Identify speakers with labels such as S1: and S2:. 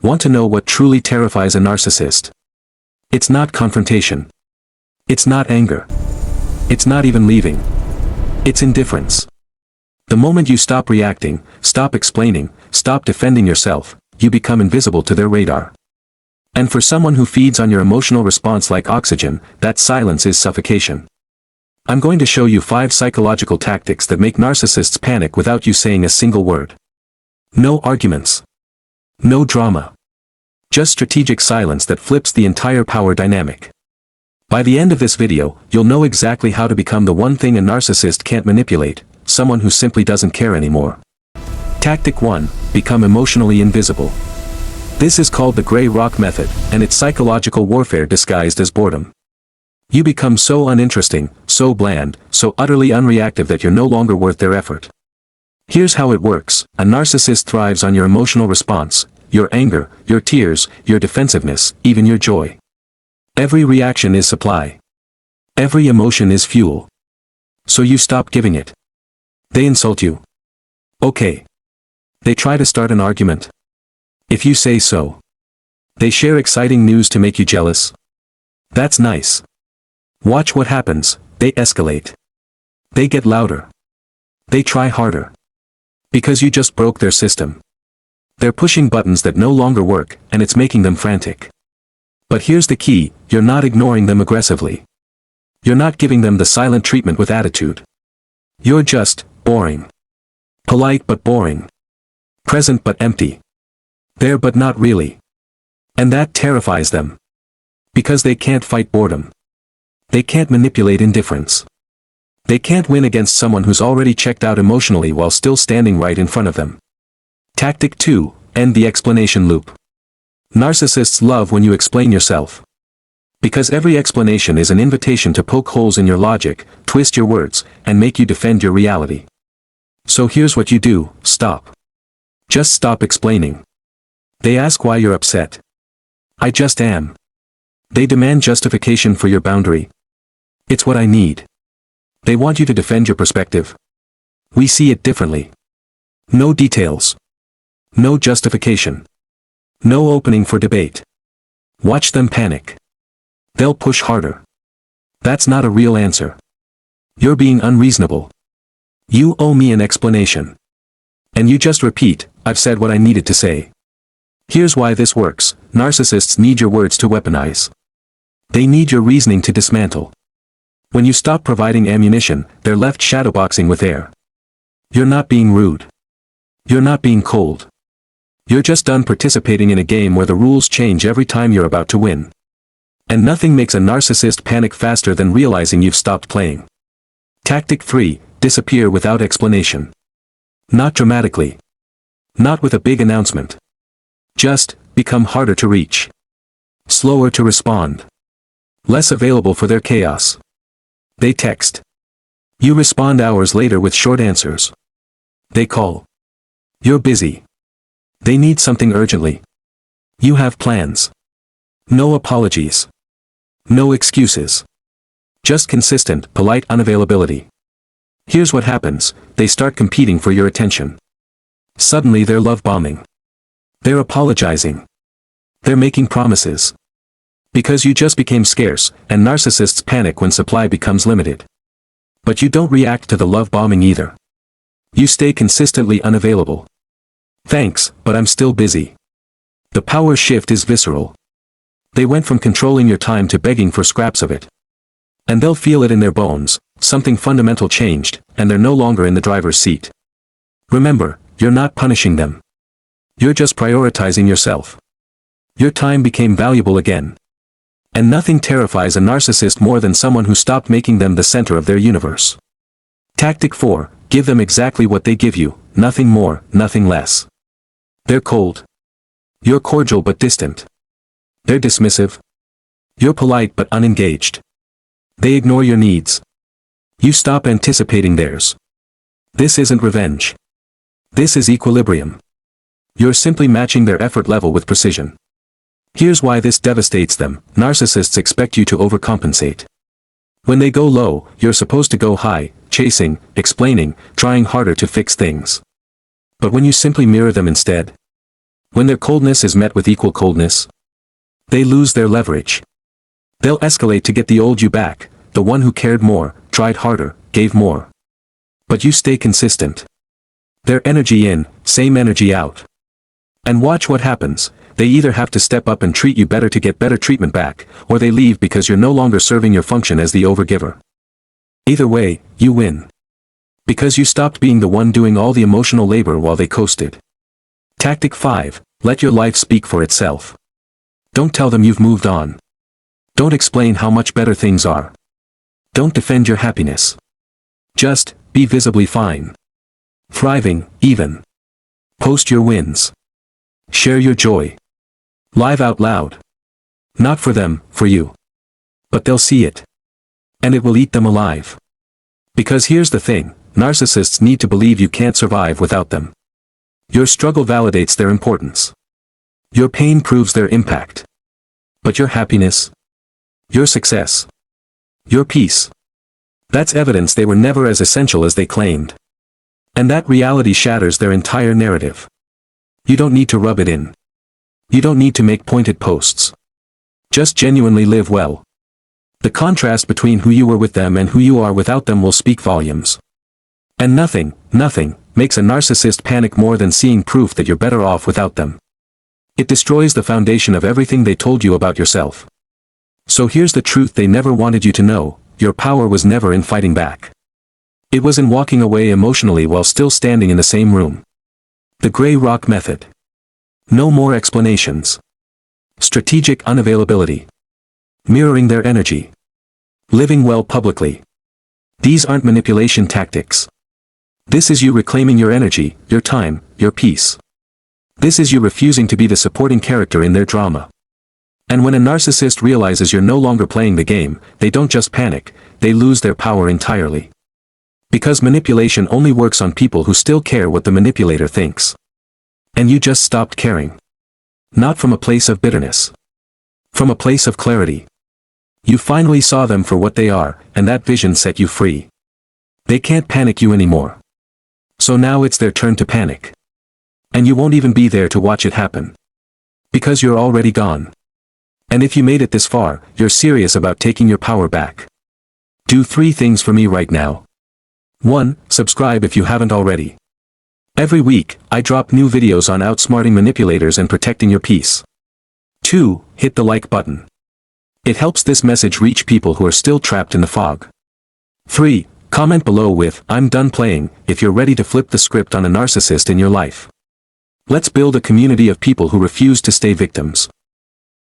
S1: Want to know what truly terrifies a narcissist? It's not confrontation. It's not anger. It's not even leaving. It's indifference. The moment you stop reacting, stop explaining, stop defending yourself, you become invisible to their radar. And for someone who feeds on your emotional response like oxygen, that silence is suffocation. I'm going to show you 5 psychological tactics that make narcissists panic without you saying a single word. No arguments. No drama. Just strategic silence that flips the entire power dynamic. By the end of this video, you'll know exactly how to become the one thing a narcissist can't manipulate, someone who simply doesn't care anymore. Tactic 1, become emotionally invisible. This is called the gray rock method, and it's psychological warfare disguised as boredom. You become so uninteresting, so bland, so utterly unreactive that you're no longer worth their effort. Here's how it works. A narcissist thrives on your emotional response, your anger, your tears, your defensiveness, even your joy. Every reaction is supply. Every emotion is fuel. So you stop giving it. They insult you. Okay. They try to start an argument. If you say so. They share exciting news to make you jealous. That's nice. Watch what happens. They escalate. They get louder. They try harder. Because you just broke their system. They're pushing buttons that no longer work, and it's making them frantic. But here's the key, you're not ignoring them aggressively. You're not giving them the silent treatment with attitude. You're just boring. Polite but boring. Present but empty. There but not really. And that terrifies them. Because they can't fight boredom. They can't manipulate indifference. They can't win against someone who's already checked out emotionally while still standing right in front of them. Tactic 2, end the explanation loop. Narcissists love when you explain yourself. Because every explanation is an invitation to poke holes in your logic, twist your words, and make you defend your reality. So here's what you do, stop. Just stop explaining. They ask why you're upset. I just am. They demand justification for your boundary. It's what I need. They want you to defend your perspective. We see it differently. No details. No justification. No opening for debate. Watch them panic. They'll push harder. That's not a real answer. You're being unreasonable. You owe me an explanation. And you just repeat, I've said what I needed to say. Here's why this works. Narcissists need your words to weaponize. They need your reasoning to dismantle. When you stop providing ammunition, they're left shadowboxing with air. You're not being rude. You're not being cold. You're just done participating in a game where the rules change every time you're about to win. And nothing makes a narcissist panic faster than realizing you've stopped playing. Tactic 3, disappear without explanation. Not dramatically. Not with a big announcement. Just, become harder to reach. Slower to respond. Less available for their chaos. They text. You respond hours later with short answers. They call. You're busy. They need something urgently. You have plans. No apologies. No excuses. Just consistent, polite unavailability. Here's what happens, they start competing for your attention. Suddenly they're love bombing. They're apologizing. They're making promises. Because you just became scarce, and narcissists panic when supply becomes limited. But you don't react to the love bombing either. You stay consistently unavailable. Thanks, but I'm still busy. The power shift is visceral. They went from controlling your time to begging for scraps of it. And they'll feel it in their bones, something fundamental changed, and they're no longer in the driver's seat. Remember, you're not punishing them. You're just prioritizing yourself. Your time became valuable again. And nothing terrifies a narcissist more than someone who stopped making them the center of their universe. Tactic 4, give them exactly what they give you, nothing more, nothing less. They're cold. You're cordial but distant. They're dismissive. You're polite but unengaged. They ignore your needs. You stop anticipating theirs. This isn't revenge. This is equilibrium. You're simply matching their effort level with precision. Here's why this devastates them. Narcissists expect you to overcompensate. When they go low, you're supposed to go high, chasing, explaining, trying harder to fix things. But when you simply mirror them instead, When their coldness is met with equal coldness, they lose their leverage. They'll escalate to get the old you back, the one who cared more, tried harder, gave more. But you stay consistent. Their energy in, same energy out. And watch what happens. They either have to step up and treat you better to get better treatment back, or they leave because you're no longer serving your function as the overgiver. Either way, you win. Because you stopped being the one doing all the emotional labor while they coasted. Tactic 5. Let your life speak for itself. Don't tell them you've moved on. Don't explain how much better things are. Don't defend your happiness. Just, be visibly fine. Thriving, even. Post your wins. Share your joy. Live out loud. Not for them, for you. But they'll see it. And it will eat them alive. Because here's the thing, narcissists need to believe you can't survive without them. Your struggle validates their importance. Your pain proves their impact. But your happiness, your success, your peace, that's evidence they were never as essential as they claimed. And that reality shatters their entire narrative. You don't need to rub it in. You don't need to make pointed posts. Just genuinely live well. The contrast between who you were with them and who you are without them will speak volumes. And nothing makes a narcissist panic more than seeing proof that you're better off without them. It destroys the foundation of everything they told you about yourself. So here's the truth they never wanted you to know, your power was never in fighting back. It was in walking away emotionally while still standing in the same room. The gray rock method. No more explanations. Strategic unavailability. Mirroring their energy. Living well publicly. These aren't manipulation tactics. This is you reclaiming your energy, your time, your peace. This is you refusing to be the supporting character in their drama. And when a narcissist realizes you're no longer playing the game, they don't just panic, they lose their power entirely. Because manipulation only works on people who still care what the manipulator thinks. And you just stopped caring. Not from a place of bitterness. From a place of clarity. You finally saw them for what they are, and that vision set you free. They can't panic you anymore. So now it's their turn to panic. And you won't even be there to watch it happen. Because you're already gone. And if you made it this far, you're serious about taking your power back. Do 3 things for me right now. 1. Subscribe if you haven't already. Every week, I drop new videos on outsmarting manipulators and protecting your peace. 2. Hit the like button. It helps this message reach people who are still trapped in the fog. 3. Comment below with, "I'm done playing," if you're ready to flip the script on a narcissist in your life. Let's build a community of people who refuse to stay victims.